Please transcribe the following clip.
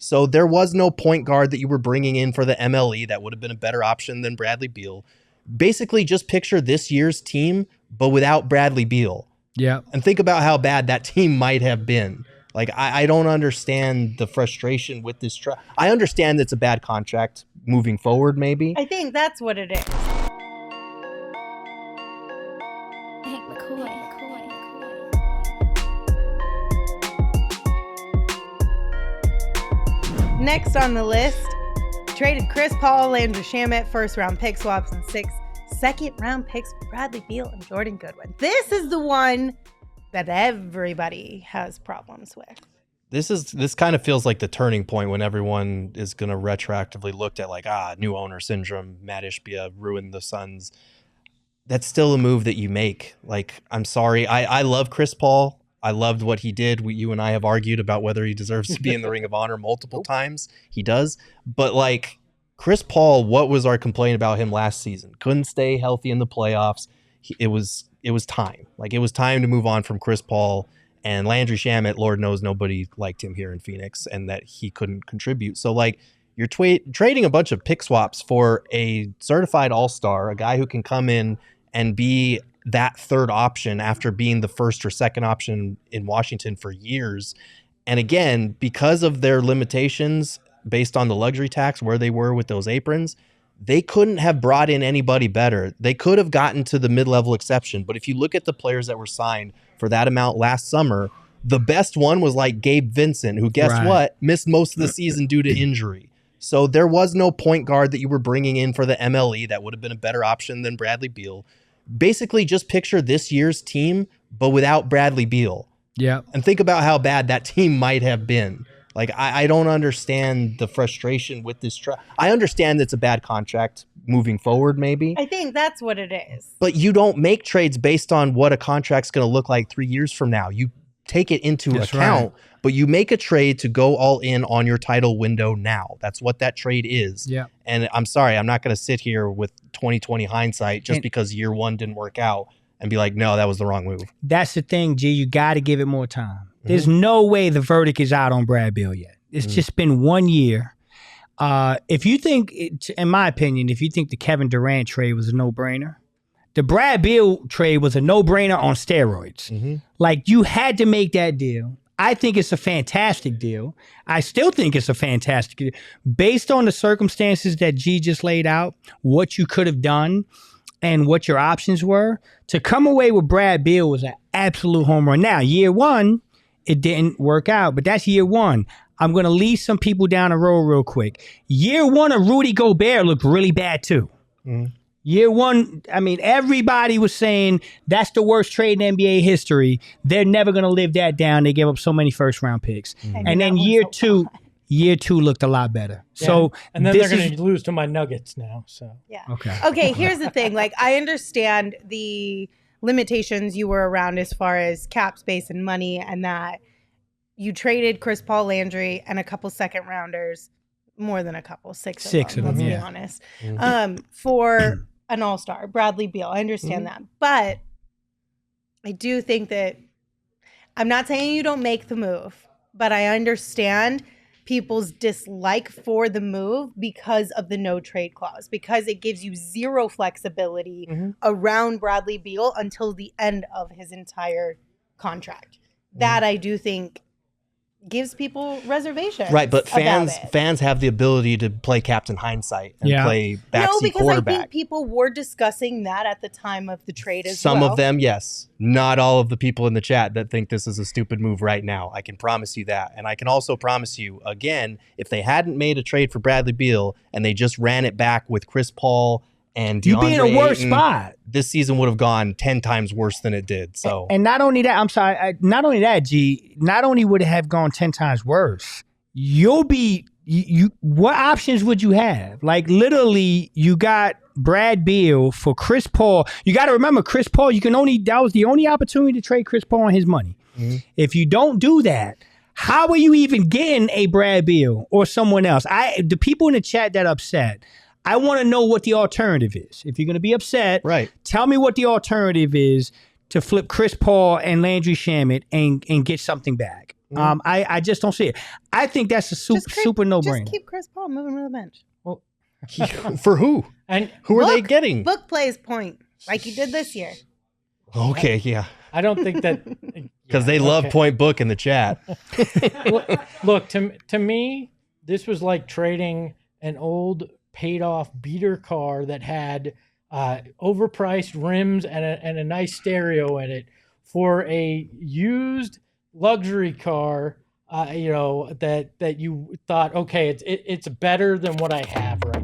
So there was no point guard that you were bringing in for the MLE that would have been a better option than Bradley Beal. Basically, just picture this year's team, but without Bradley Beal. Yeah. And think about how bad that team might have been. Like, I don't understand the frustration with this. I understand it's a bad contract moving forward, maybe. I think that's what it is. Next on the list, traded Chris Paul, Landry Shamet, first-round pick swaps, and 6 second-round picks for Bradley Beal and Jordan Goodwin. This is the one that everybody has problems with. This kind of feels like the turning point when everyone is going to retroactively look at like, new owner syndrome, Matt Ishbia ruined the Suns. That's still a move that you make. Like, I'm sorry. I love Chris Paul. I loved what he did. You and I have argued about whether he deserves to be in the Ring of Honor multiple times. He does. But like Chris Paul, what was our complaint about him last season? Couldn't stay healthy in the playoffs. It was time. Like, it was time to move on from Chris Paul. And Landry Shamet, Lord knows nobody liked him here in Phoenix and that he couldn't contribute. So, like, you're trading a bunch of pick swaps for a certified all-star, a guy who can come in and be that third option after being the first or second option in Washington for years. And again, because of their limitations based on the luxury tax, where they were with those aprons, they couldn't have brought in anybody better. They could have gotten to the mid-level exception. But if you look at the players that were signed for that amount last summer, the best one was like Gabe Vincent, who, guess what, missed most of the season due to injury. So there was no point guard that you were bringing in for the MLE that would have been a better option than Bradley Beal. Basically, just picture this year's team, but without Bradley Beal. Yeah. And think about how bad that team might have been. Like, I don't understand the frustration with this. I understand it's a bad contract moving forward, maybe. I think that's what it is. But you don't make trades based on what a contract's going to look like 3 years from now. You take it into account, but you make a trade to go all in on your title window now. That's what that trade is. Yeah. And I'm sorry, I'm not going to sit here with 2020 hindsight just because year one didn't work out and be like, no, that was the wrong move. That's the thing, G. You got to give it more time. There's no way the verdict is out on Brad Beal yet. It's just been 1 year. If you think, in my opinion, if you think the Kevin Durant trade was a no-brainer, the Brad Beal trade was a no-brainer on steroids. Like, you had to make that deal. I think it's a fantastic deal. I still think it's a fantastic deal. Based on the circumstances that G just laid out, what you could have done and what your options were, to come away with Brad Beal was an absolute home run. Now, year one, it didn't work out, but that's year one. I'm going to leave some people down the road real quick. Year one of Rudy Gobert looked really bad too. Year one, I mean, everybody was saying that's the worst trade in NBA history. They're never going to live that down. They gave up so many first-round picks. And then year two looked a lot better. Yeah. So, and then they're going to lose to my Nuggets now. So yeah. Okay. Here's the thing. Like, I understand the limitations you were around as far as cap space and money, and that you traded Chris Paul, Landry, and a couple second rounders, more than a couple, six of them, let's be honest, for an all-star, Bradley Beal. I understand that. But I do think that, I'm not saying you don't make the move, but I understand people's dislike for the move because of the no trade clause, because it gives you zero flexibility around Bradley Beal until the end of his entire contract. That I do think gives people reservations. Right, but fans have the ability to play Captain Hindsight and play backseat quarterback. I think people were discussing that at the time of the trade as well. Some of them, yes. Not all of the people in the chat that think this is a stupid move right now. I can promise you that. And I can also promise you, again, if they hadn't made a trade for Bradley Beal and they just ran it back with Chris Paul and DeAndre you'd be in a worse spot. This season would have gone 10 times worse than it did. So, and not only that, I'm sorry, not only that, G, not only would it have gone 10 times worse, what options would you have? Like, literally, you got Brad Beal for Chris Paul. You got to remember, Chris Paul, that was the only opportunity to trade Chris Paul on his money. If you don't do that, how are you even getting a Brad Beal or someone else? The people in the chat that are upset, I want to know what the alternative is. If you're going to be upset, tell me what the alternative is to flip Chris Paul and Landry Shamet and get something back. I just don't see it. I think that's a super no-brainer. Just keep Chris Paul moving to the bench. Well, For who? and Who are they getting? Book plays point like he did this year. Okay, yeah. I don't think that Because they love point book in the chat. Look, to me, this was like trading an old paid-off beater car that had overpriced rims and a nice stereo in it for a used luxury car. That you thought, okay, it's better than what I have right